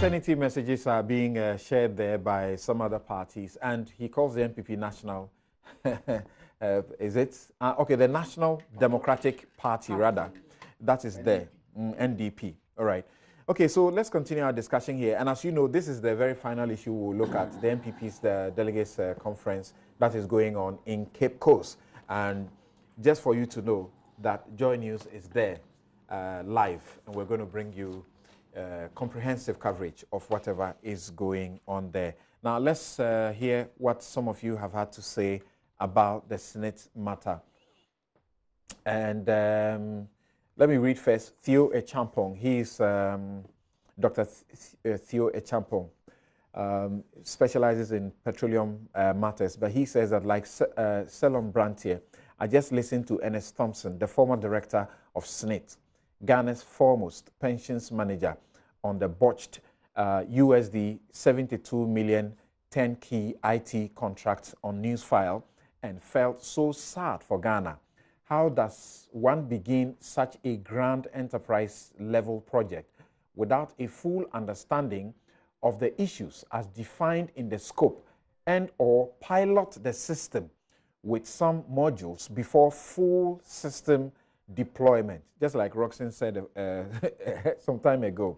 Fraternity messages are being shared there by some other parties, and he calls the NPP national. Is it? Okay, the National Democratic Party, rather. That is there. NDP. All right. Okay, so let's continue our discussion here. And as you know, this is the very final issue we'll look at, the NPP's delegates conference that is going on in Cape Coast. And just for you to know that JoyNews is there live, and we're going to bring you comprehensive coverage of whatever is going on there. Now, let's hear what some of you have had to say about the Senate matter. And let me read first Theo Echampong. He's Dr. Theo Echampong, specializes in petroleum matters, but he says that, like Selon Brantier, I just listened to Ernest Thompson, the former director of SNIT, Ghana's foremost pensions manager, on the botched USD 72 million 10-key IT contract on Newsfile, and felt so sad for Ghana. How does one begin such a grand enterprise level project without a full understanding of the issues as defined in the scope, and or pilot the system with some modules before full system deployment? Just like Roxanne said some time ago.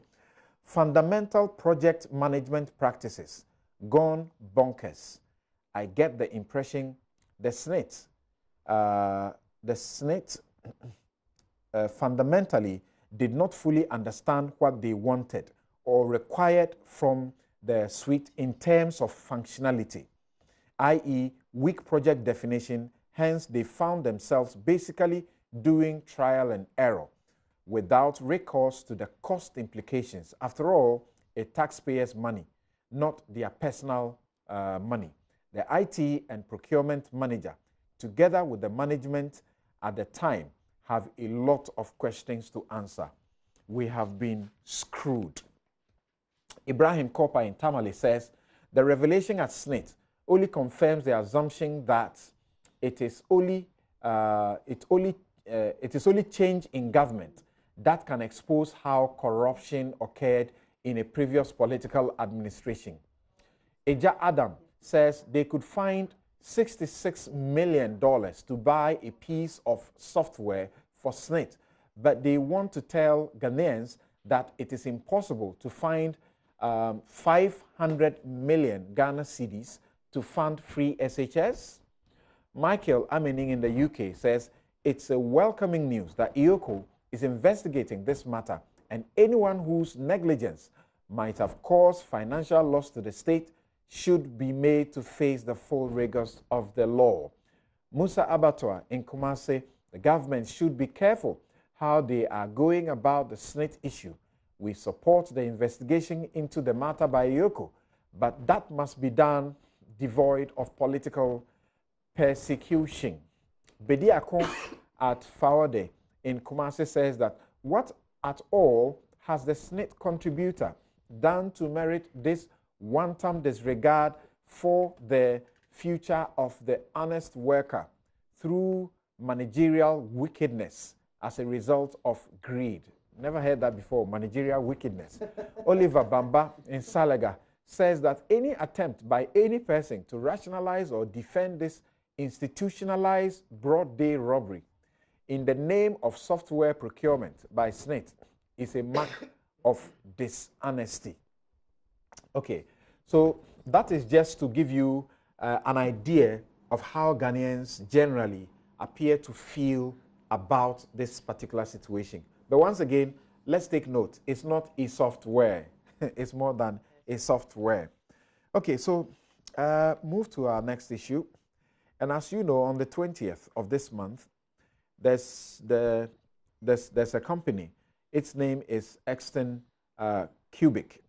Fundamental project management practices gone bonkers. I get the impression the SNIT fundamentally did not fully understand what they wanted or required from the suite in terms of functionality, i.e. weak project definition. Hence, they found themselves basically doing trial and error without recourse to the cost implications. After all, a taxpayer's money, not their personal money. The IT and procurement manager, together with the management at the time, have a lot of questions to answer. We have been screwed. Ibrahim Kopa in Tamale says, the revelation at SNIT only confirms the assumption that it is only change in government that can expose how corruption occurred in a previous political administration. Eja Adam says they could find $66 million to buy a piece of software for SNIT, but they want to tell Ghanaians that it is impossible to find 500 million Ghana cedis to fund free SHS. Michael Amening in the UK says it's a welcoming news that IOCO is investigating this matter, and anyone whose negligence might have caused financial loss to the state should be made to face the full rigors of the law. Musa Abattoir in Kumasi, the government should be careful how they are going about the SNIT issue. We support the investigation into the matter by IOCO, but that must be done devoid of political persecution. Bedi Akon at Fawade in Kumasi says that what at all has the SNIT contributor done to merit this wanton disregard for the future of the honest worker through managerial wickedness as a result of greed? Never heard that before, managerial wickedness. Oliver Bamba in Salaga says that any attempt by any person to rationalize or defend this institutionalized broad-day robbery in the name of software procurement by SNIT is a mark of dishonesty. Okay, so that is just to give you an idea of how Ghanaians generally appear to feel about this particular situation. But once again, let's take note, it's not a software. It's more than a software. Okay, so move to our next issue. And as you know, on the 20th of this month, there's a company. Its name is Exton Cubic,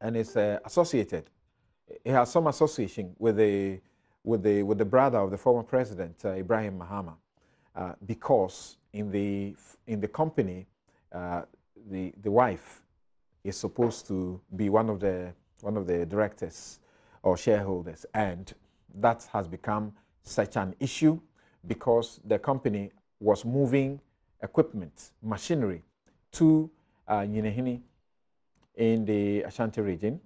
and it's associated. It has some association with the brother of the former president, Ibrahim Mahama, because in the company, the wife is supposed to be one of the directors or shareholders, and that has become such an issue because the company was moving equipment, machinery to Nyinahin in the Ashanti region,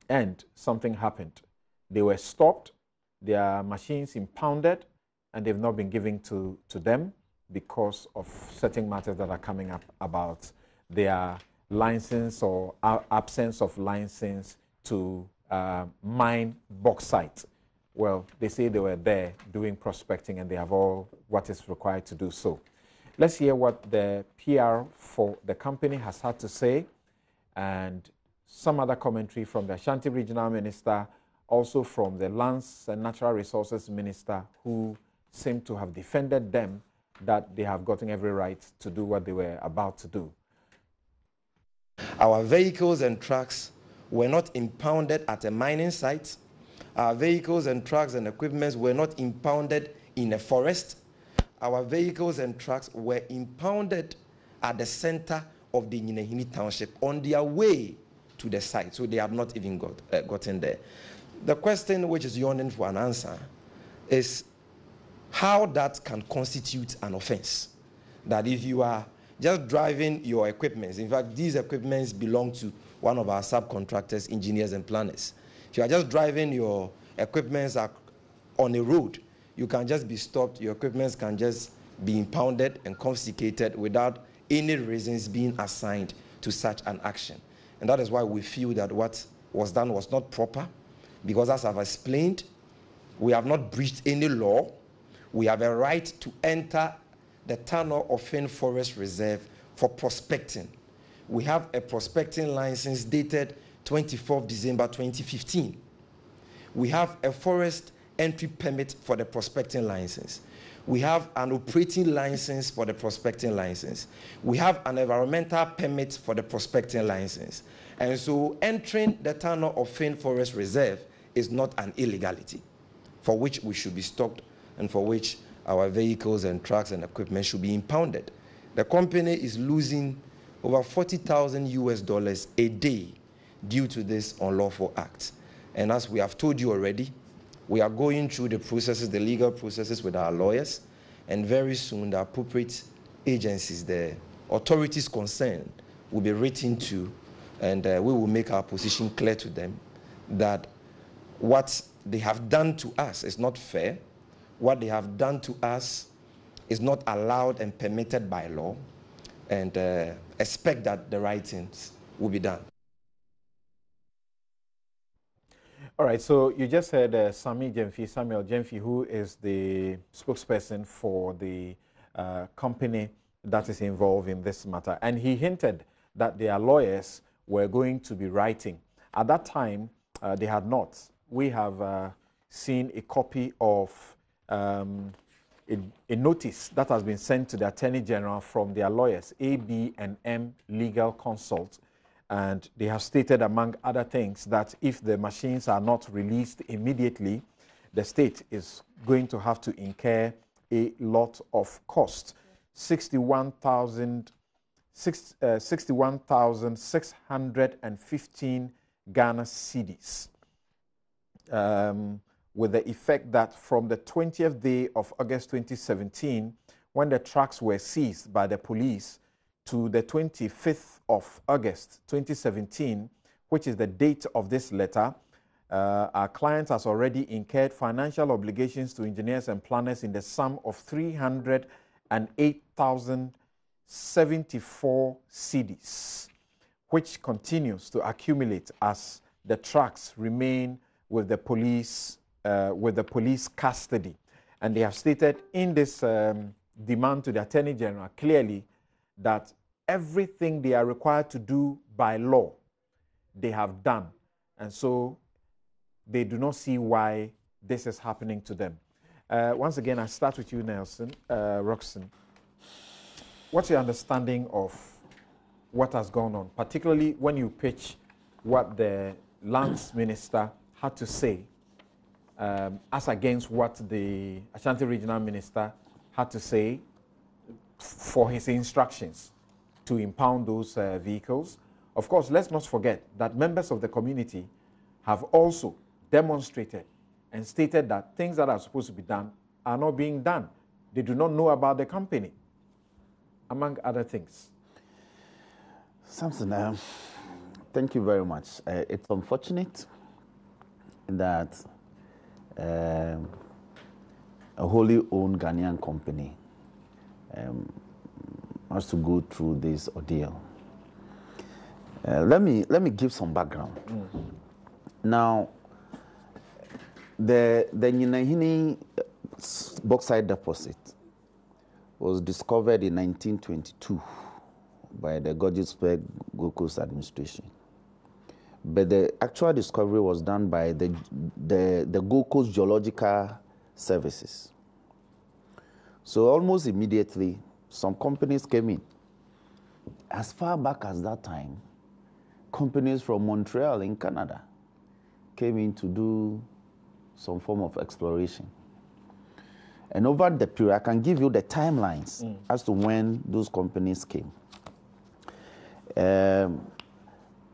and something happened. They were stopped, their machines impounded, and they've not been given to them because of certain matters that are coming up about their license or absence of license to mine bauxite. Well, they say they were there doing prospecting and they have all what is required to do so. Let's hear what the PR for the company has had to say, and some other commentary from the Ashanti Regional Minister, also from the Lands and Natural Resources Minister, who seem to have defended them that they have gotten every right to do what they were about to do. Our vehicles and trucks were not impounded at a mining site. Our vehicles and trucks and equipment were not impounded in a forest. Our vehicles and trucks were impounded at the center of the Nyinahin Township on their way to the site, so they have not even gotten there. The question which is yearning for an answer is how that can constitute an offense. That if you are just driving your equipment, in fact, these equipments belong to one of our subcontractors, engineers and planners. If you are just driving your equipment on a road, you can just be stopped, your equipment can just be impounded and confiscated without any reasons being assigned to such an action. And that is why we feel that what was done was not proper, because as I've explained, we have not breached any law. We have a right to enter the Tano Offin Forest Reserve for prospecting. We have a prospecting license dated 24th December 2015. We have a forest entry permit for the prospecting license. We have an operating license for the prospecting license. We have an environmental permit for the prospecting license. And so entering the Tano Offin Forest Reserve is not an illegality for which we should be stopped and for which our vehicles and trucks and equipment should be impounded. The company is losing over $40,000 a day due to this unlawful act. And as we have told you already, we are going through the processes, the legal processes with our lawyers, and very soon the appropriate agencies, the authorities concerned, will be written to, and we will make our position clear to them that what they have done to us is not fair. What they have done to us is not allowed and permitted by law, and expect that the right things will be done. All right, so you just heard Samuel Gyamfi, who is the spokesperson for the company that is involved in this matter. And he hinted that their lawyers were going to be writing. At that time, they had not. We have seen a copy of a notice that has been sent to the Attorney General from their lawyers, AB&M Legal Consult. And they have stated, among other things, that if the machines are not released immediately, the state is going to have to incur a lot of cost. 61,615 Ghana cedis, with the effect that from the 20th day of August 2017, when the trucks were seized by the police, to the 25th of August 2017, which is the date of this letter, our client has already incurred financial obligations to engineers and planners in the sum of 308,074 cedis, which continues to accumulate as the trucks remain with the police custody. And they have stated in this demand to the Attorney General clearly that everything they are required to do by law, they have done. And so they do not see why this is happening to them. Once again, I start with you, Nelson, Roxanne. What's your understanding of what has gone on, particularly when you pitch what the Lands Minister had to say as against what the Ashanti Regional Minister had to say for his instructions to impound those vehicles? Of course, let's not forget that members of the community have also demonstrated and stated that things that are supposed to be done are not being done. They do not know about the company, among other things. Something, Thank you very much. It's unfortunate that a wholly owned Ghanaian company has to go through this ordeal. Let me give some background. Now, the Nyinahin Bauxite deposit was discovered in 1922 by the Georgesburg Gold Coast administration. But the actual discovery was done by the Gold Coast Geological Services. So almost immediately, some companies came in. As far back as that time, companies from Montreal in Canada came in to do some form of exploration. And over the period, I can give you the timelines as to when those companies came.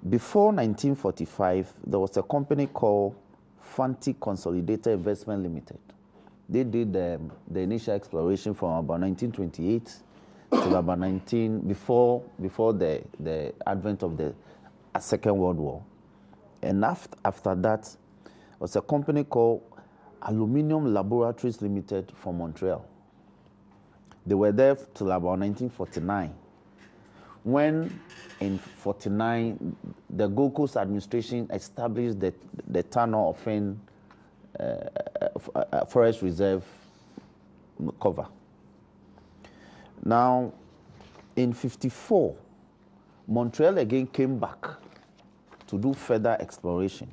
Before 1945, there was a company called Fanti Consolidated Investment Limited. They did the initial exploration from about 1928 to about before the advent of the Second World War. And after that, there was a company called Aluminium Laboratories Limited from Montreal. They were there till about 1949. When in 1949, the Gold Coast administration established the Tano Offin Forest Reserve cover. Now, in 1954, Montreal again came back to do further exploration.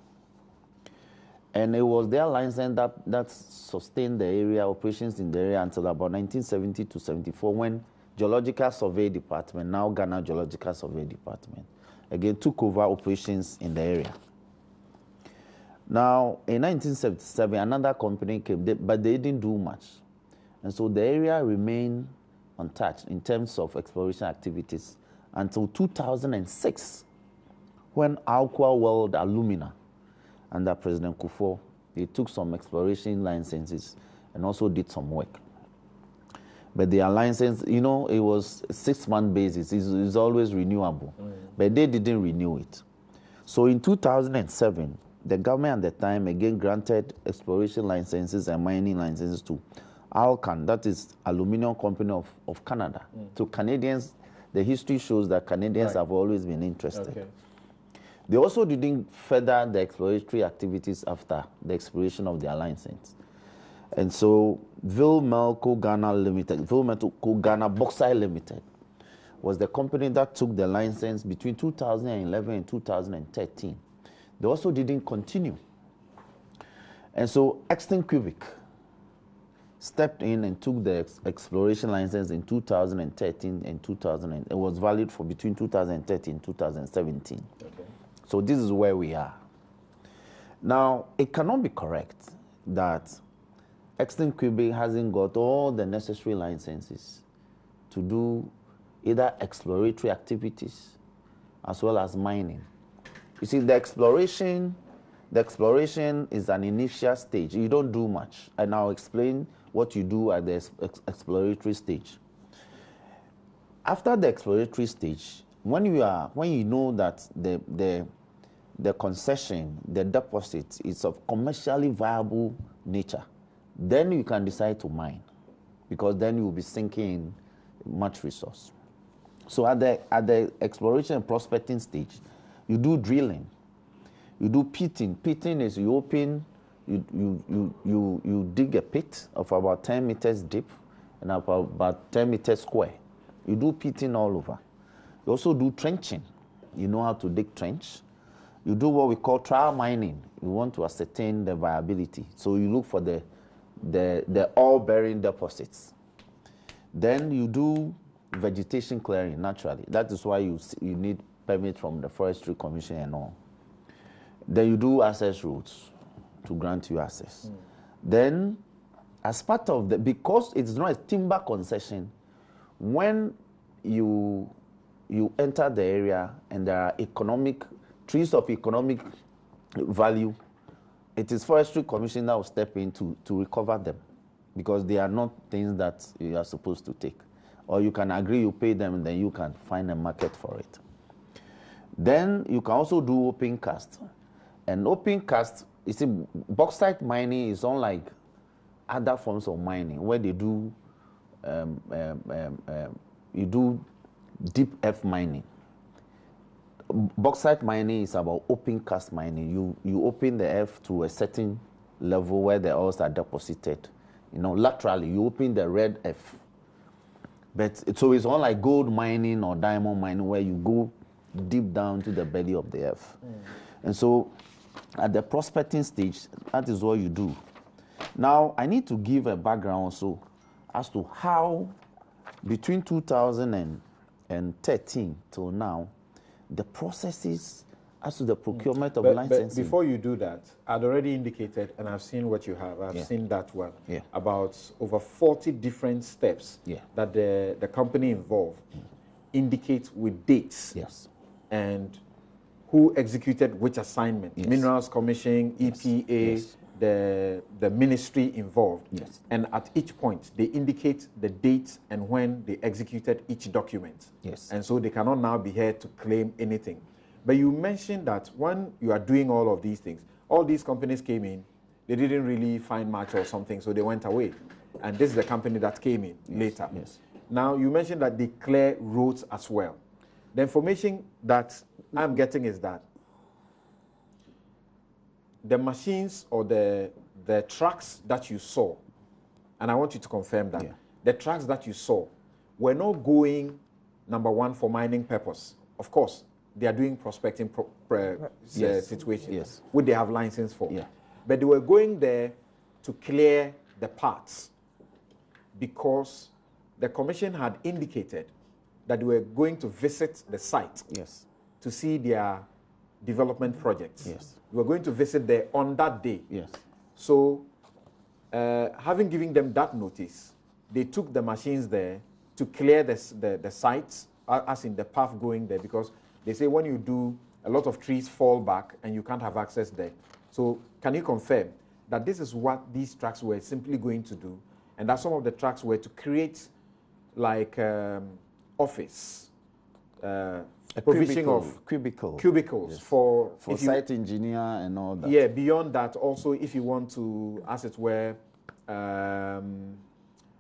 And it was their license that sustained the area, operations in the area until about 1970 to 74, when Geological Survey Department, now Ghana Geological Survey Department, again took over operations in the area. Now, in 1977, another company came, but they didn't do much. And so the area remained untouched in terms of exploration activities until 2006, when Alcoa World Alumina, under President Kufuor, they took some exploration licenses and also did some work. But their license, it was 6-month basis. It's always renewable. But they didn't renew it. So in 2007, the government at the time again granted exploration licenses and mining licenses to Alcan, that is Aluminium Company of Canada. So Canadians, the history shows that Canadians have always been interested. Okay. They also didn't further the exploratory activities after the expiration of their license. And so Vilmelco Ghana Limited, Vilmelco Ghana Bauxite Limited, was the company that took the license between 2011 and 2013. They also didn't continue. And so Exton Cubic stepped in and took the exploration license in 2013 and 2000. It was valid for between 2013 and 2017. Okay. So this is where we are. Now, it cannot be correct that Exton Cubic hasn't got all the necessary licenses to do either exploratory activities as well as mining. You see, the exploration is an initial stage. You don't do much. And I'll explain what you do at the exploratory stage. After the exploratory stage, when you know that the concession, the deposit is of commercially viable nature, then you can decide to mine, because then you will be sinking in much resource. So at the exploration and prospecting stage, you do drilling, you do pitting. Pitting is you dig a pit of about 10 meters deep and about 10 meters square. You do pitting all over. You also do trenching. You know how to dig trench. You do what we call trial mining. You want to ascertain the viability. So you look for the ore-bearing deposits. Then you do vegetation clearing naturally. That is why you need permit from the Forestry Commission and all. Then you do access roads to grant you access. Then, as part of because it's not a timber concession, when you enter the area and there are trees of economic value, it is Forestry Commission that will step in to recover them, because they are not things that you are supposed to take. Or you can agree, you pay them, and then you can find a market for it. Then you can also do open cast. And open cast, you see, bauxite mining is unlike other forms of mining where they do, you do deep earth mining. Bauxite mining is about open cast mining. You open the earth to a certain level where the ores are deposited. You know, laterally, you open the red earth. But so it's unlike gold mining or diamond mining where you go deep down to the belly of the earth. And so at the prospecting stage, that is what you do. Now, I need to give a background also as to how between 2013 till now, the processes as to the procurement of licensing. But before you do that, I'd already indicated, and I've seen what you have, I've seen that one, about over 40 different steps that the company involved indicate with dates and who executed which assignment. Minerals Commission, EPA, the ministry involved. And at each point, they indicate the date and when they executed each document. And so they cannot now be here to claim anything. But you mentioned that when you are doing all of these things, all these companies came in, they didn't really find much or something, so they went away. And this is the company that came in later. Now, you mentioned that they clear roads as well. The information that I'm getting is that the machines or the trucks that you saw, and I want you to confirm that, the trucks that you saw were not going, number one, for mining purpose. Of course, they are doing prospecting situations, which they have license for. But they were going there to clear the parts because the commission had indicated that they were going to visit the site to see their development projects. We were going to visit there on that day. So, having given them that notice, they took the machines there to clear the sites, as in the path going there, because they say when you do, a lot of trees fall back and you can't have access there. So, can you confirm that this is what these trucks were simply going to do, and that some of the trucks were to create like office, provision of cubicles for site engineer and all that. Yeah, beyond that, also if you want to, as it were,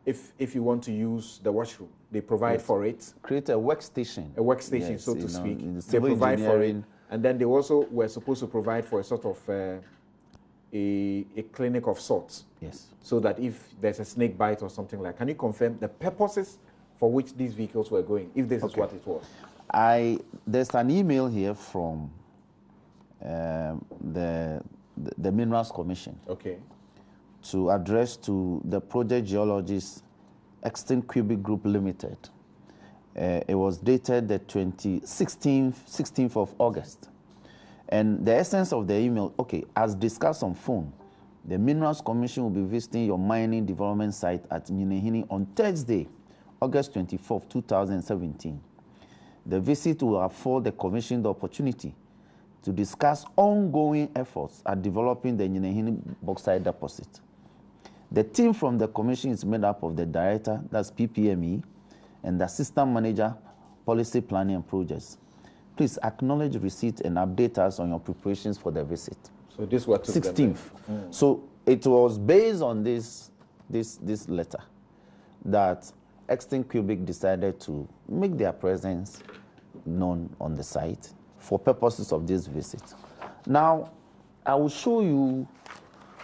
if you want to use the washroom, they provide for it. Create a workstation. A workstation, so to speak. They provide for it. And then they also were supposed to provide for a sort of a clinic of sorts. So that if there's a snake bite or something like, can you confirm the purposes for which these vehicles were going, if this is what it was? There's an email here from the Minerals Commission to address to the project geologist Extinct Cubic Group Limited. It was dated the 16th of August. And the essence of the email, as discussed on phone, the Minerals Commission will be visiting your mining development site at Nyinahin on Thursday, August 24th, 2017. The visit will afford the Commission the opportunity to discuss ongoing efforts at developing the Nyinahin Bauxite deposit. The team from the Commission is made up of the Director, that's PPME, and the Assistant Manager, Policy Planning and Projects. Please acknowledge receipt and update us on your preparations for the visit. So this was 16th. So it was based on this letter that Extinct Cubic decided to make their presence known on the site for purposes of this visit. Now, I'll show you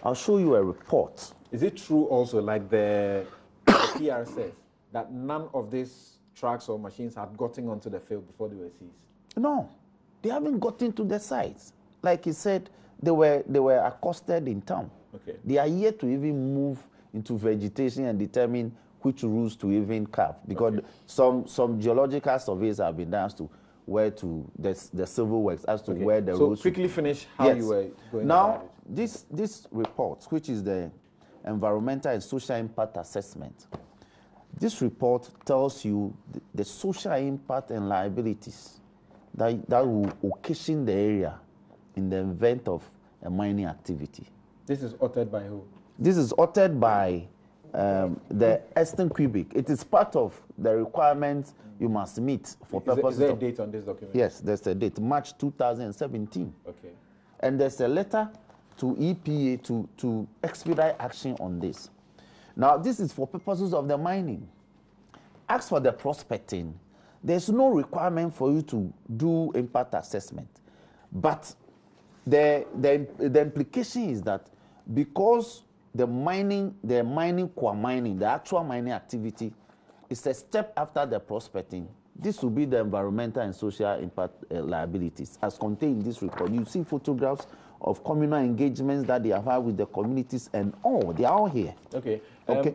a report. Is it true also, like the PR says, that none of these trucks or machines had gotten onto the field before they were seized? No, they haven't gotten to the sites. Like he said, they were accosted in town. They are yet to even move into vegetation and determine which routes to even carve, because some geological surveys have been done as to where to the civil works, as to where the routes. So quickly finish how you were going now about it. This report, which is the Environmental and Social Impact Assessment, this report tells you the social impact and liabilities that will occasion the area in the event of a mining activity. This is authored by who? This is authored by the Eastern Cubic. It is part of the requirements you must meet for purposes Is there a date on this document? Yes, there's a date, March 2017. Okay. And there's a letter to EPA to expedite action on this. Now, this is for purposes of the mining. As for the prospecting, there's no requirement for you to do impact assessment. But the implication is that because the actual mining activity is a step after the prospecting, this will be the environmental and social impact liabilities as contained in this report. You see photographs of communal engagements that they have had with the communities and all. They are all here. Okay. Okay.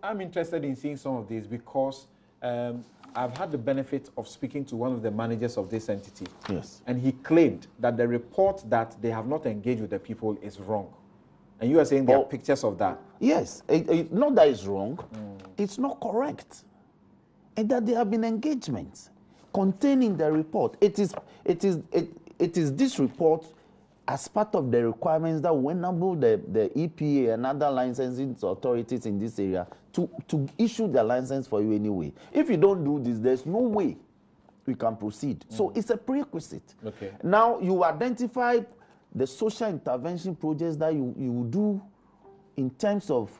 I'm interested in seeing some of these because I've had the benefit of speaking to one of the managers of this entity. Yes. And he claimed that the report that they have not engaged with the people is wrong. And you are saying there are pictures of that. Yes. Not that it's wrong. It's not correct. And that there have been engagements contained in the report. It is this report as part of the requirements that will enable the EPA and other licensing authorities in this area to issue the license for you anyway. If you don't do this, there's no way we can proceed. So it's a prerequisite. Okay. Now you identify the social intervention projects that you will do in terms of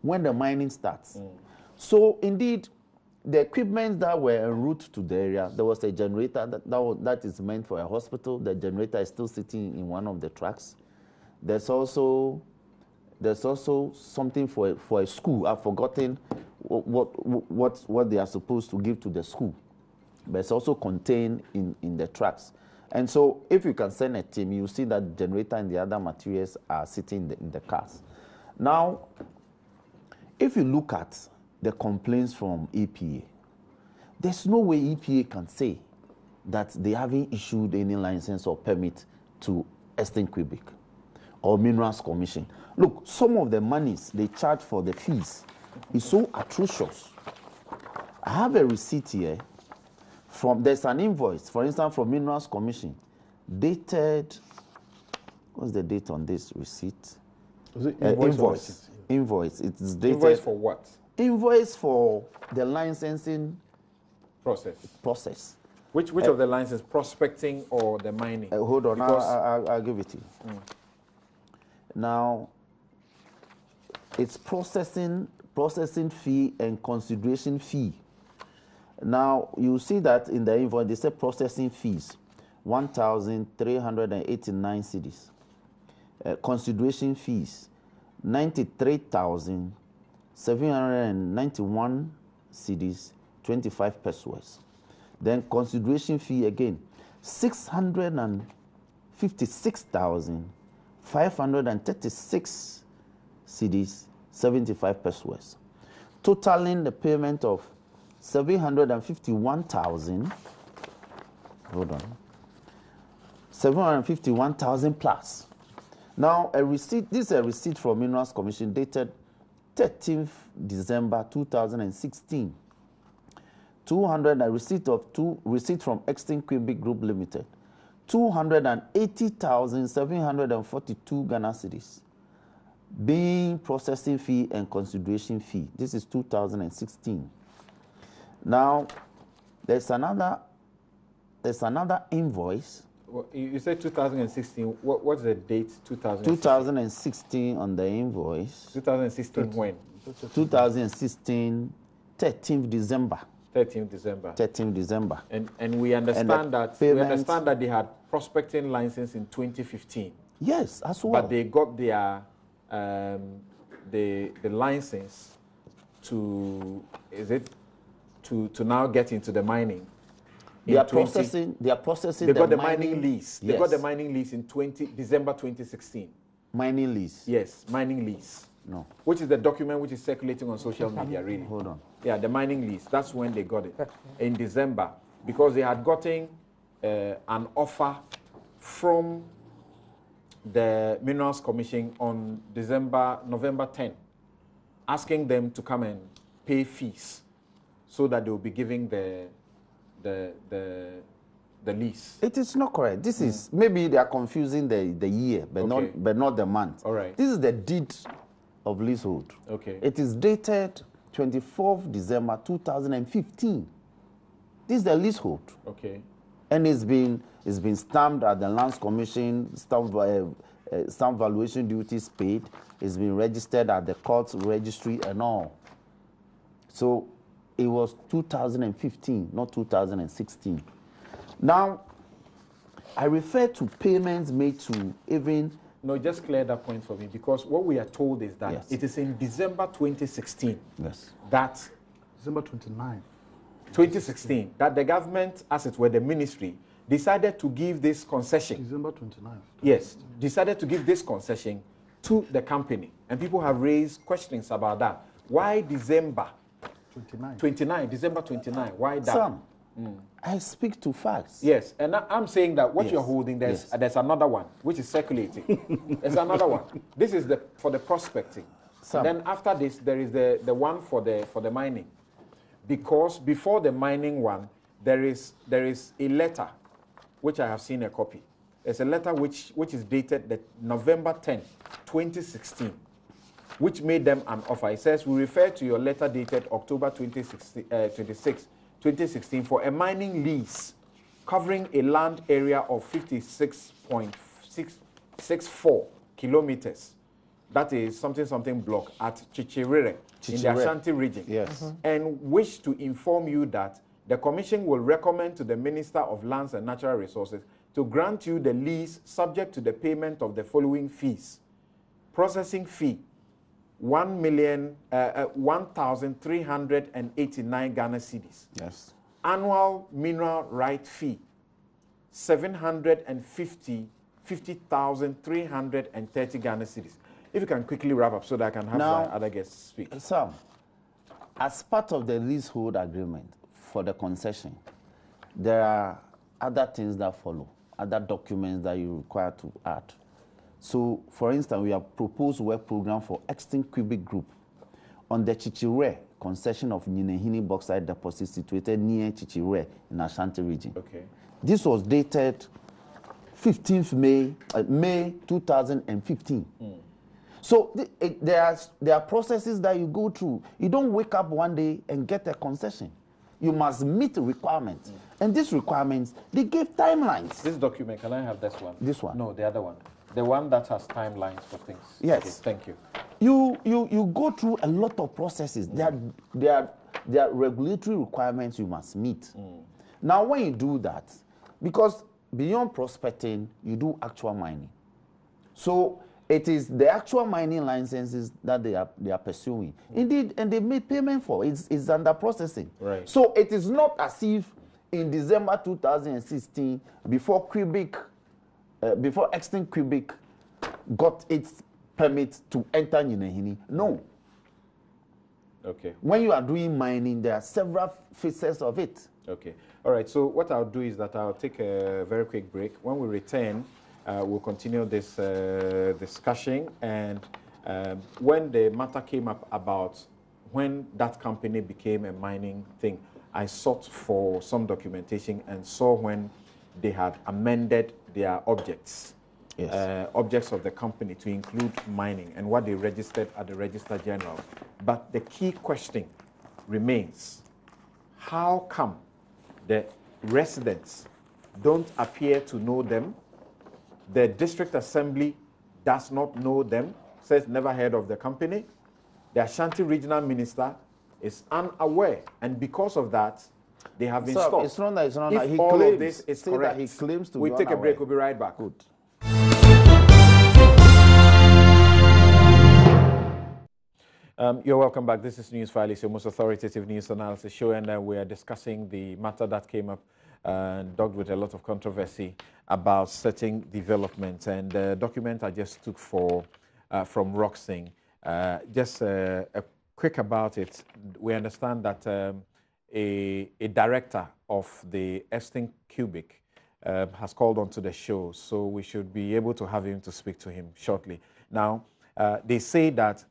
when the mining starts. So indeed, the equipment that were en route to the area, there was a generator that is meant for a hospital. The generator is still sitting in one of the trucks. There's also something for a school. I've forgotten what they are supposed to give to the school, but it's also contained in the trucks. And so if you can send a team, you see that the generator and the other materials are sitting in the cars. Now, if you look at the complaints from EPA, there's no way EPA can say that they haven't issued any license or permit to Eastern Quebec or Minerals Commission. Look, some of the monies they charge for the fees is so atrocious. I have a receipt here. There's an invoice, for instance, from Minerals Commission, dated, what's the date on this receipt? Was it invoice? Invoice. It's dated. Invoice for what? Invoice for the licensing process. Which of the licenses, prospecting or the mining? Hold on, I'll give it to you. Now, it's processing fee and consideration fee. Now, you see that in the invoice, they say processing fees, 1,389 cedis. Consideration fees, 93,791 cedis, 25 pesos. Then consideration fee again, 656,536 cedis, 75 pesos. Totaling the payment of 751,000. Hold on. 751,000 plus. Now, a receipt. This is a receipt from Minerals Commission dated 13th December 2016. Receipt from Extin Quebec Group Limited. 280,742 Ghana cedis. Being processing fee and consideration fee. This is 2016. Now, there's another invoice. Well, you said 2016. What's the date? 2016 on the invoice. 2016 when? 2016, 13th December. 13th December. 13th December. And we understand that they had prospecting license in 2015. Yes, as well. But they got their the license to now get into the mining. They are processing. They got the mining lease. They got the mining lease in December 2016. Mining lease. Yes, mining lease. No. Which is the document which is circulating on social media, really. Hold on. Yeah, the mining lease. That's when they got it in December, because they had gotten an offer from the Minerals Commission on November 10, asking them to come and pay fees so that they will be giving the lease. It is not correct. This is maybe they are confusing the year, but not the month. All right. This is the deed of leasehold. Okay. It is dated 24th December 2015. This is the leasehold. Okay. And it's been stamped at the Lands Commission, stamp valuation duties paid. It's been registered at the court's registry and all. So it was 2015, not 2016. Now, I refer to payments made to even... No, just clear that point for me, because what we are told is that Yes. it is in December 2016 Yes. that... December 29th. 2016, that the government, as it were the ministry, decided to give this concession. December 29th. Yes, decided to give this concession to the company. And people have raised questions about that. Why December 29? December 29, why that? Sam, I speak to facts. Yes, and I'm saying that what Yes. you're holding, there's Yes. there's another one, which is circulating. There's another one. This is for the prospecting. Sam. Then after this, there is the one for the mining. Because before the mining one, there is a letter, which I have seen a copy. It's a letter which is dated November 10, 2016, which made them an offer. It says, we refer to your letter dated October 26, 2016 for a mining lease covering a land area of 56.664 kilometers. That is something block at Chichirere in the Ashanti region. Yes. And wish to inform you that the Commission will recommend to the Minister of Lands and Natural Resources to grant you the lease subject to the payment of the following fees. Processing fee, 1,389 Ghana cedis. Yes. Annual mineral right fee, 50,330 Ghana cedis. If you can quickly wrap up so that I can have Now, my other guests speak. Sam, as part of the leasehold agreement for the concession, there are other things that follow, other documents that you require to add. So, for instance, we have proposed work program for Extinct Cubic Group on the Chichirere concession of Nyinahin Bauxite deposit situated near Chichirere in Ashanti region. Okay. This was dated 15th May 2015. So there are processes that you go through. You don't wake up one day and get a concession. You must meet the requirements. And these requirements, they give timelines. This document, can I have this one? This one? No, the other one. The one that has timelines for things. Yes. Okay, thank you. You go through a lot of processes. There are regulatory requirements you must meet. Now, when you do that, because beyond prospecting, you do actual mining. So it is the actual mining licenses that they are pursuing. Indeed, and they made payment for. It's under processing. Right. So it is not as if in December 2016, before Extinct Cubic got its permit to enter Nyinahin. No. Okay. When you are doing mining, there are several phases of it. Okay. All right. So what I'll do is that I'll take a very quick break. When we return, we'll continue this discussion. And when the matter came up about when that company became a mining thing, I sought for some documentation and saw when they had amended their objects, objects of the company to include mining and what they registered at the Register General. But the key question remains, how come the residents don't appear to know them? The district assembly does not know them, says never heard of the company. The Ashanti regional minister is unaware, and because of that, they have been stopped. It's not that If he all claims, of this is say correct, that he claims to we be take a break. unaware. We'll be right back. Good. You're welcome back. This is Newsfile. It's your most authoritative news analysis show, and we are discussing the matter that came up dogged with a lot of controversy about certain developments. And the document I just took from Roxing, just a quick about it. We understand that a director of the Extinct Cubic has called onto the show, so we should be able to have him to speak to him shortly. Now, they say that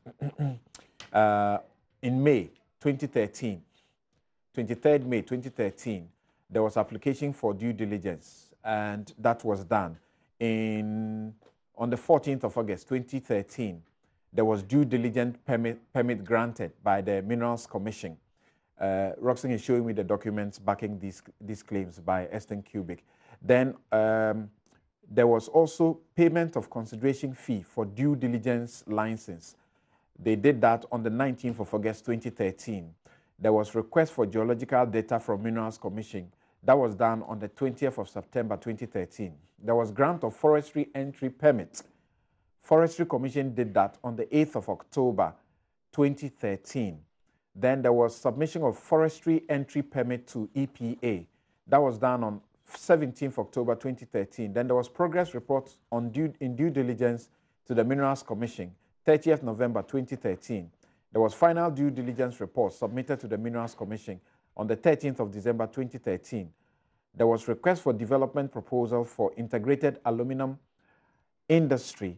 in May 2013, 23rd May 2013, there was application for due diligence, and that was done. On the 14th of August 2013, there was due diligence permit granted by the Minerals Commission. Roxanne is showing me the documents backing these claims by Eastern Cubic. Then there was also payment of consideration fee for due diligence license. They did that on the 19th of August 2013. There was request for geological data from Minerals Commission. That was done on the 20th of September 2013. There was grant of forestry entry permit. Forestry Commission did that on the 8th of October 2013. Then there was submission of forestry entry permit to EPA. That was done on 17th October 2013. Then there was progress report on due diligence to the Minerals Commission, 30th November 2013. There was final due diligence report submitted to the Minerals Commission on the 13th of December 2013. There was request for development proposal for integrated aluminum industry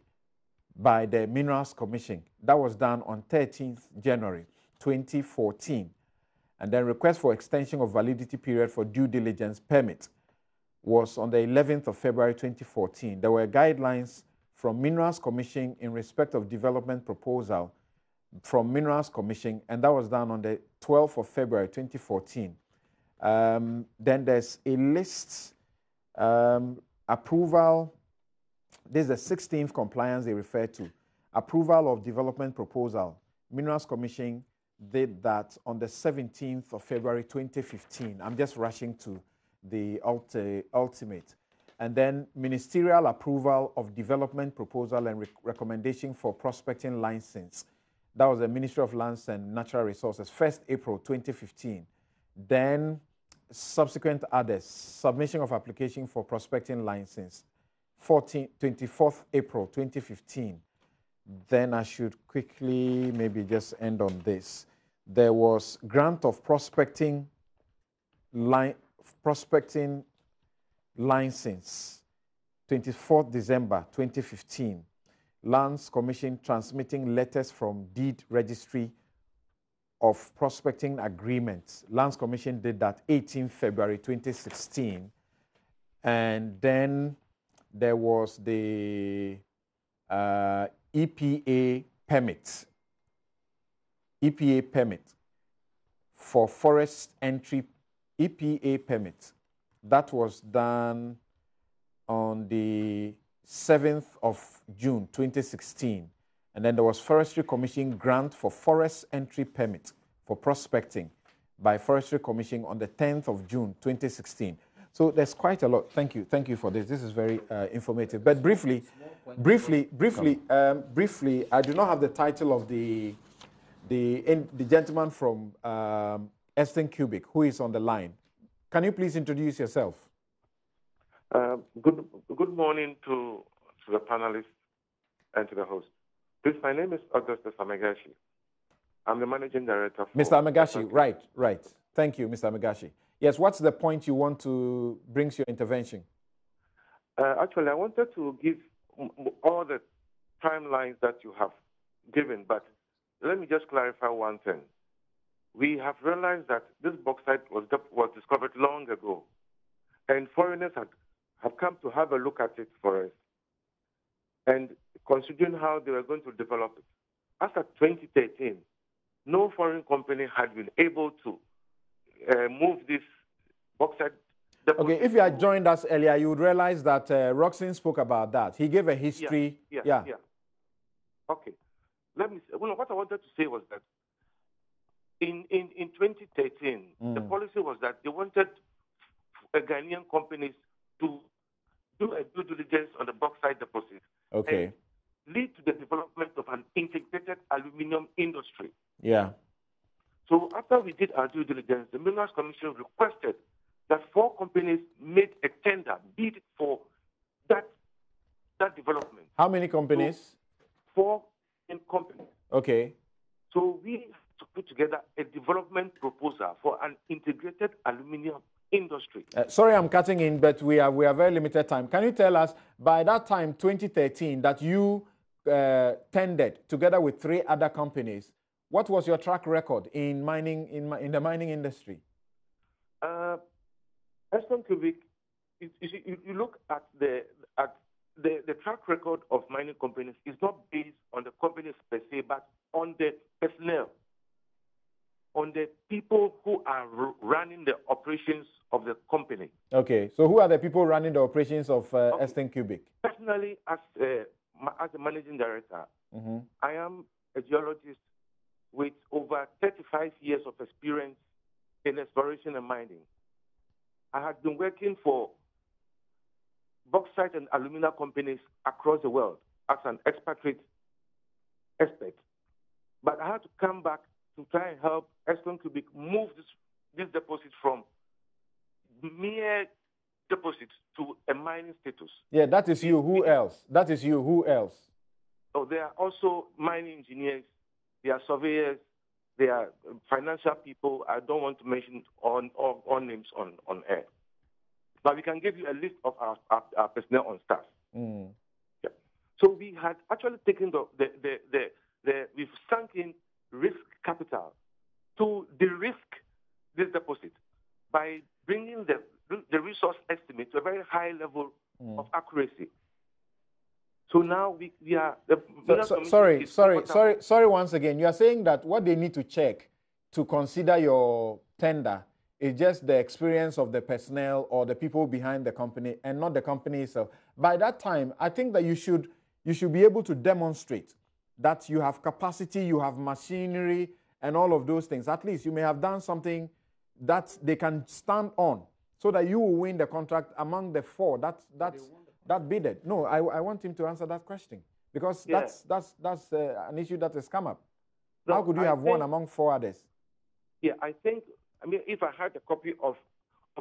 by the Minerals Commission. That was done on 13th January 2014. And then request for extension of validity period for due diligence permit was on the 11th of February 2014. There were guidelines from Minerals Commission in respect of development proposal from Minerals Commission, and that was done on the 12th of February 2014. Then there's a list, approval. This is the 16th compliance they refer to. Approval of development proposal. Minerals Commission did that on the 17th of February 2015. I'm just rushing to the ultimate. And then ministerial approval of development proposal and recommendation for prospecting license. That was the Ministry of Lands and Natural Resources, 1st April 2015. Then subsequent others, submission of application for prospecting license, 24th April 2015. Then I should quickly maybe just end on this. There was grant of prospecting license, 24th December 2015. Lands Commission transmitting letters from deed registry of prospecting agreements. Lands Commission did that 18th February 2016. And then there was the EPA permit. EPA permit for forest entry. EPA permit. That was done on the 7th of June 2016. And then there was Forestry Commission grant for forest entry permit for prospecting by Forestry Commission on the 10th of June 2016. So there's quite a lot. Thank you for this. This is very informative. But briefly, I do not have the title of the gentleman from Eastern Cubic who is on the line. Can you please introduce yourself? Good morning to the panelists and to the host. Please, my name is Augustus Amegashi. I'm the managing director. Mr. Amegashi, right. Thank you, Mr. Amegashi. Yes, what's the point you want to bring to your intervention? Actually, I wanted to give all the timelines that you have given, but let me just clarify one thing. We have realized that this bauxite was discovered long ago, and foreigners have come to have a look at it for us, and considering how they were going to develop it. After 2013, no foreign company had been able to move this bauxite. Okay, if you had joined us earlier, you would realize that Roxanne spoke about that. He gave a history. Yeah. Okay. Let me say, what I wanted to say was that in 2013, the policy was that they wanted Ghanaian companies to do a due diligence on the bauxite deposit. Okay. And lead to the development of an integrated aluminum industry. Yeah. So after we did our due diligence, the Minerals Commission requested that 4 companies made a tender bid for that development. How many companies? So 4 companies. Okay. So we have to put together a development proposal for an integrated aluminum industry. Sorry, I'm cutting in, but we have very limited time. Can you tell us, by that time, 2013, that you tendered together with 3 other companies, what was your track record in mining in the mining industry? Eastern Cubic, you look at the track record of mining companies is not based on the company specific are running the operations of the company. Okay, so who are the people running the operations of Eastern Cubic? Personally, as a managing director, I am a geologist with over 35 years of experience in exploration and mining. I had been working for bauxite and alumina companies across the world as an expatriate expert. But I had to come back to try and help Eastern Cubic move this deposit from mere deposit to a mining status. Yeah, that is you. Who else? That is you. Who else? So there are also mining engineers, there are surveyors, there are financial people. I don't want to mention all names on air. But we can give you a list of our personnel on staff. Yeah. So we had actually taken we've sunk in risk capital to de-risk this deposit by bringing the resource estimate to a very high level of accuracy. So now we are... Sorry once again. You are saying that what they need to check to consider your tender is just the experience of the personnel or the people behind the company and not the company itself. By that time, I think that you should be able to demonstrate that you have capacity, you have machinery, and all of those things. At least you may have done something that they can stand on so that you will win the contract among the four that bidded. No, I want him to answer that question because that's an issue that has come up. No, how could you have won among four others? Yeah, I mean, if I had a copy of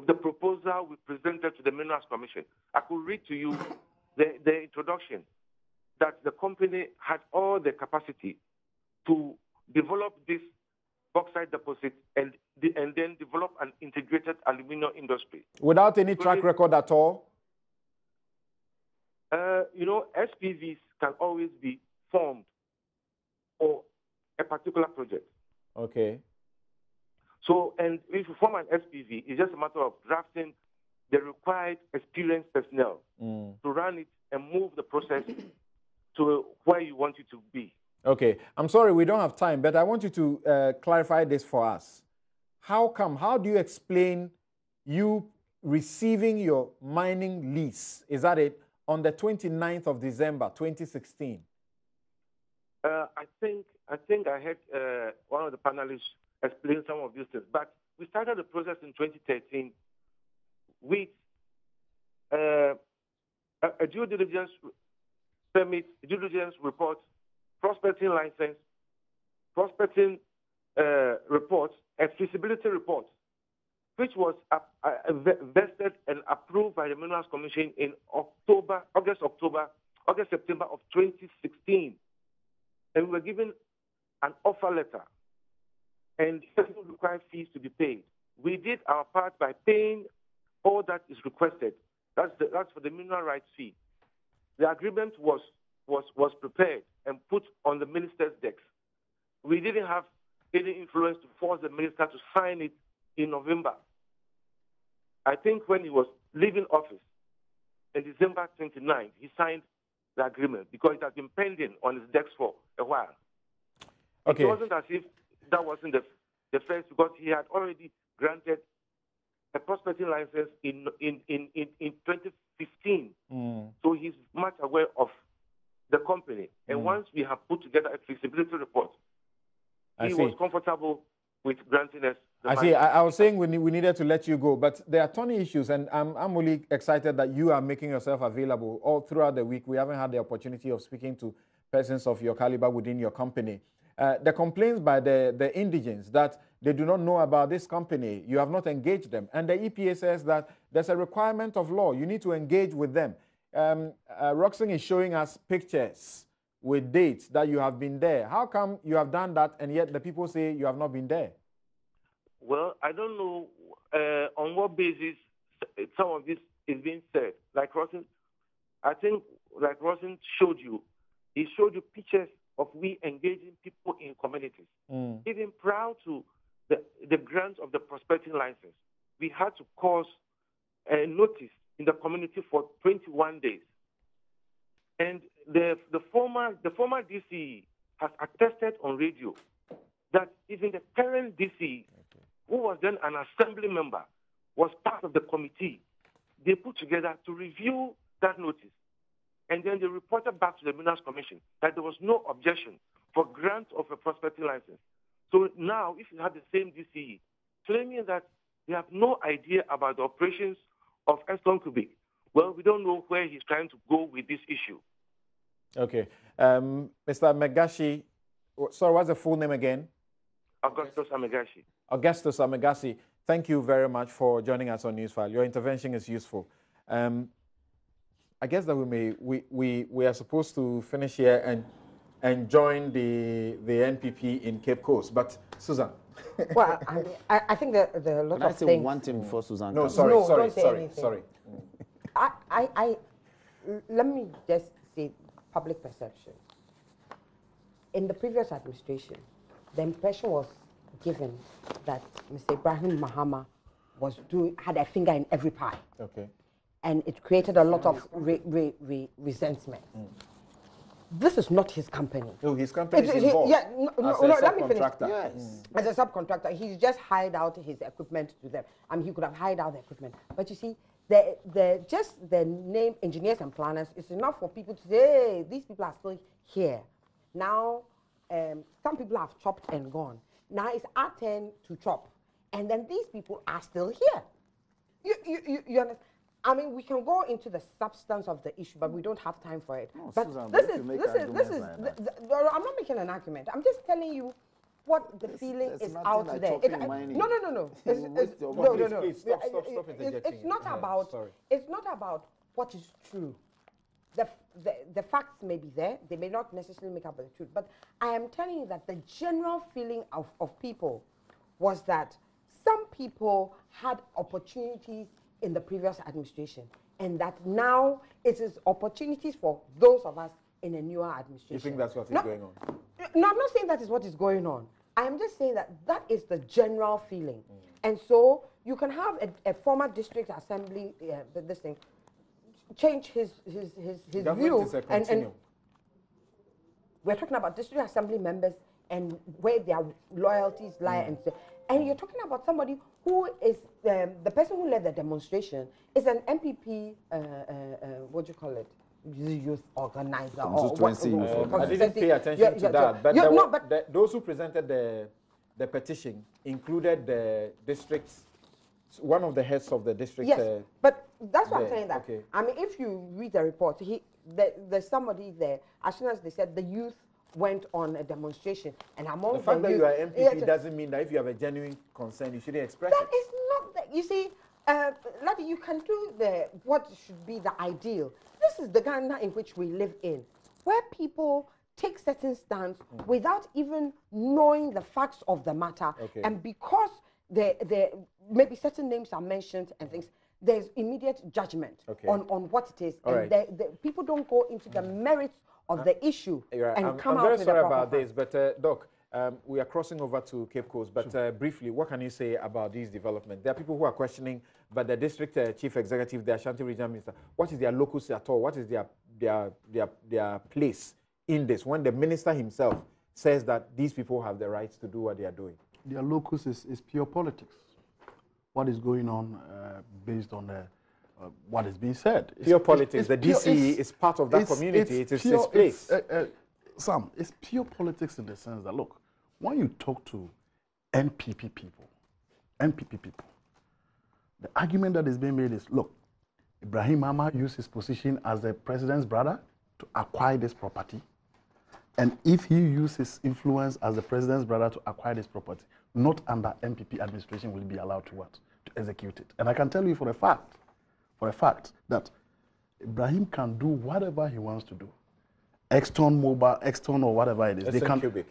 the proposal we presented to the Minerals Commission, I could read to you the introduction that the company had all the capacity to develop this bauxite deposit and then develop an integrated aluminum industry. Without any track record at all? SPVs can always be formed for a particular project. Okay. So, and if you form an SPV, it's just a matter of drafting the required experienced personnel to run it and move the process to where you want it to be. Okay. I'm sorry, we don't have time, but I want you to clarify this for us. How do you explain you receiving your mining lease, is that it, on the 29th of December, 2016? I think I had one of the panelists explain some of these things. But we started the process in 2013 with a due diligence permit, due diligence report, prospecting license, prospecting reports, and feasibility reports, which was vested and approved by the Minerals Commission in August, September of 2016. And we were given an offer letter and certain required fees to be paid. We did our part by paying all that is requested. That's for the mineral rights fee. The agreement was prepared and put on the minister's desk. We didn't have any influence to force the minister to sign it in November. I think when he was leaving office in December 29th, he signed the agreement because it had been pending on his desk for a while. Okay. It wasn't as if that wasn't the first, because he had already granted a prospecting license in 2015. So he's much aware of the company. And once we have put together a feasibility report, he was comfortable with granting us the I see. I was saying we needed to let you go, but there are tons of issues, and I'm really excited that you are making yourself available all throughout the week. We haven't had the opportunity of speaking to persons of your caliber within your company. The complaints by the indigents that they do not know about this company, you have not engaged them. And the EPA says that there's a requirement of law. You need to engage with them. Roxanne is showing us pictures with dates that you have been there. How come you have done that and yet the people say you have not been there? Well, I don't know on what basis some of this is being said. Like Roxanne, I think like Roxanne showed you, he showed you pictures of we engaging people in communities. Even prior to the grant of the prospecting license, we had to cause a notice in the community for 21 days. And the former DCE has attested on radio that even the current DCE who was then an assembly member, was part of the committee they put together to review that notice. And then they reported back to the Minerals Commission that there was no objection for grant of a prospecting license. So now, if you have the same DCE claiming that they have no idea about the operations of Eston Cubic, well, we don't know where he's trying to go with this issue. Okay. Mr. Megashi, sorry, what's the full name again? Augustus Amegashi. Augustus Amegashi, thank you very much for joining us on Newsfile. Your intervention is useful. I guess that we are supposed to finish here and join the NPP in Cape Coast. But Susan. Well, I think there are a lot Can of I say things. one thing before Susan? No, comes? sorry, No, sorry, don't say sorry, anything. sorry. Let me just say public perception. In the previous administration, the impression was given that Mr. Ibrahim Mahama had a finger in every pie. Okay. And it created a lot of resentment. This is not his company. No, his company is involved. Yeah, let me finish. Yes. As a subcontractor, he's just hired out his equipment to them. I mean, he could have hired out the equipment. But you see, just the name engineers and planners is enough for people to say, hey, these people are still here. Now, some people have chopped and gone. Now it's our turn to chop. And then these people are still here. You understand? I mean, we can go into the substance of the issue, but we don't have time for it. No, but Susan, this but is, if you make this is, arguments this is, like that. I'm not making an argument. I'm just telling you what the feeling there's is nothing out like there. chopping and mining. No. You waste your No, money. no, no. Please, stop interjecting. It's not Yeah, about. sorry. It's not about what is true. The facts may be there. They may not necessarily make up the truth. But I am telling you that the general feeling of people was that some people had opportunities in the previous administration, and that now it is opportunities for those of us in a newer administration. You think that's what is going on? No, I'm not saying that is what is going on. I am just saying that that is the general feeling. And so you can have a former district assembly, this thing, change his view. Is a continuum. We're talking about district assembly members and where their loyalties lie. And you're talking about somebody who is, the person who led the demonstration is an MPP, what do you call it? Youth organizer. Constituency youth I didn't pay attention to that. But those who presented the petition included the districts, one of the heads of the district. Yes, but that's what I'm saying. That okay. I mean, if you read the report, there's somebody there. As soon as they said the youth went on a demonstration, and among the fact that youth, you are MPP doesn't mean that if you have a genuine concern, you shouldn't express that it. is not that. You see, Ladi, you can do what should be the ideal. This is the Ghana in which we live in, where people take certain stands without even knowing the facts of the matter, and because maybe certain names are mentioned and things, there's immediate judgment on what it is, and people don't go into the merits of the issue and come out with a proper fact. I'm very sorry about this, but Doc, we are crossing over to Cape Coast, but briefly, what can you say about these developments? There are people who are questioning, but the district chief executive, the Ashanti regional minister, what is their locus at all? What is their place in this when the minister himself says that these people have the rights to do what they are doing? Their locus is pure politics. What is going on based on what is being said? Pure politics. The DCE is part of that community. It is its place. Sam, it's pure politics in the sense that, look, when you talk to NPP people, the argument that is being made is, look, Ibrahim Mahama used his position as the president's brother to acquire this property. And if he used his influence as the president's brother to acquire this property, not under MPP administration will he be allowed to what? To execute it. And I can tell you for a fact that Ibrahim can do whatever he wants to do. Extern Mobile, Extern or whatever it is.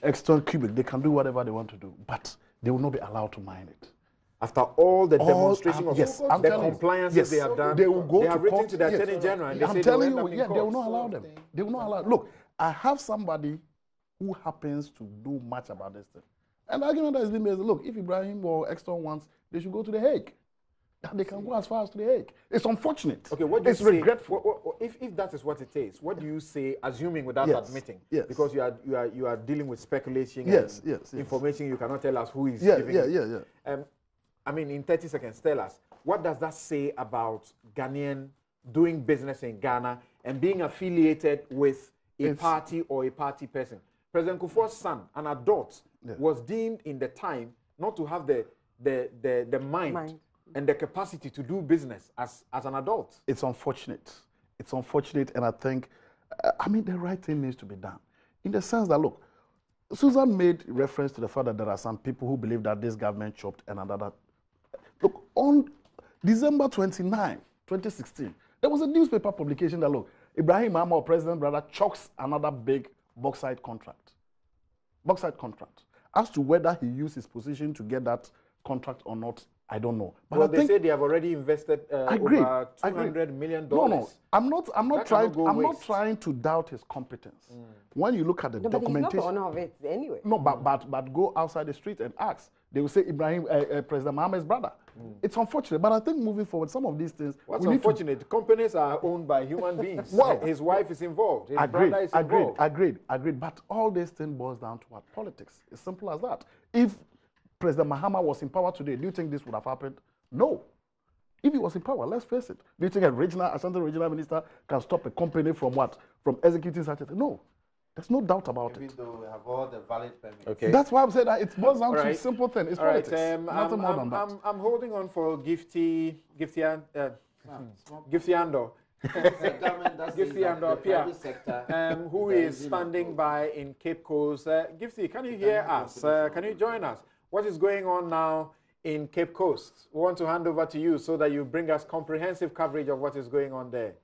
Extern Cubic, they can do whatever they want to do, but they will not be allowed to mine it. After all the demonstration of the compliances they have done, they will go they to have written court. to the Attorney General and they I'm say telling they you, they will not allow them. They will not allow. Look, I have somebody who happens to do much about this thing. And the argument that has been made is, look, if Ibrahim or Exton wants, they should go to The Hague. They can go as far as to The Hague. It's unfortunate. Okay, what do you it's say, regretful. If that is what it is, what do you say, assuming without admitting? Yes. Because you are dealing with speculation Yes. information you cannot tell us who is giving it. I mean, in 30 seconds, tell us, what does that say about Ghanaian doing business in Ghana and being affiliated with a party or a party person? President Kufuor's son, an adult, was deemed in the time not to have the mind and the capacity to do business as an adult. It's unfortunate. It's unfortunate, and I think, I mean, the right thing needs to be done. In the sense that, look, Susan made reference to the fact that there are some people who believe that this government chopped another. Look, on December 29, 2016, there was a newspaper publication that, look, Ibrahim Mahama, or President Brother, chokes another big bauxite contract. Bauxite contract. As to whether he used his position to get that contract or not, I don't know. But well, they say they have already invested over $200 million. No, I'm not trying to doubt his competence. When you look at the documentation, but he's not the owner of it anyway. No, but go outside the street and ask. They will say Ibrahim, President Mahama's brother. It's unfortunate, but I think moving forward, some of these things. What's unfortunate? Companies are owned by human beings. Well, his wife is involved. His brother is involved. Agreed. But all this thing boils down to what? Politics. It's simple as that. If President Mahama was in power today, do you think this would have happened? No. If he was in power, let's face it. Do you think a Ashanti regional minister can stop a company from what? From executing such a thing? No. There's no doubt about it. Even though we have all the valid permits. Okay. That's why I'm saying that it boils down to a simple thing. It's politics. Nothing more than that. I'm holding on for Gifty Ando. Gifty Ando Pia, who is standing by in Cape Coast. Gifty, can you hear us? Can you join us? What is going on now in Cape Coast? We want to hand over to you so that you bring us comprehensive coverage of what is going on there.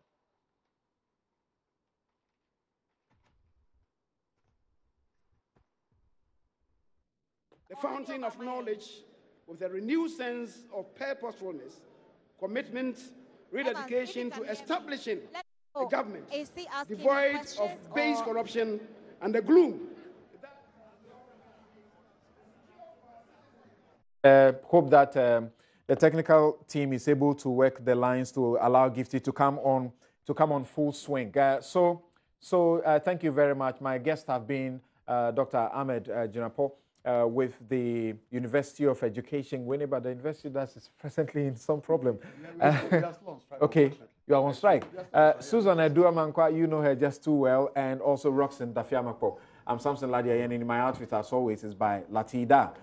The fountain of knowledge with a renewed sense of purposefulness, commitment, rededication to establishing a government devoid of base corruption and the gloom. Hope that the technical team is able to work the lines to allow Gifty to come on full swing. So thank you very much. My guests have been Dr. Ahmed Jinapo with the University of Education, but the university that is presently in some problem. Okay, you are on strike. Susan Eduamankwa, you know her just too well, and also Roxanne Dafiamapo. I'm Samson Ladia, and in my outfit, as always, is by Latida.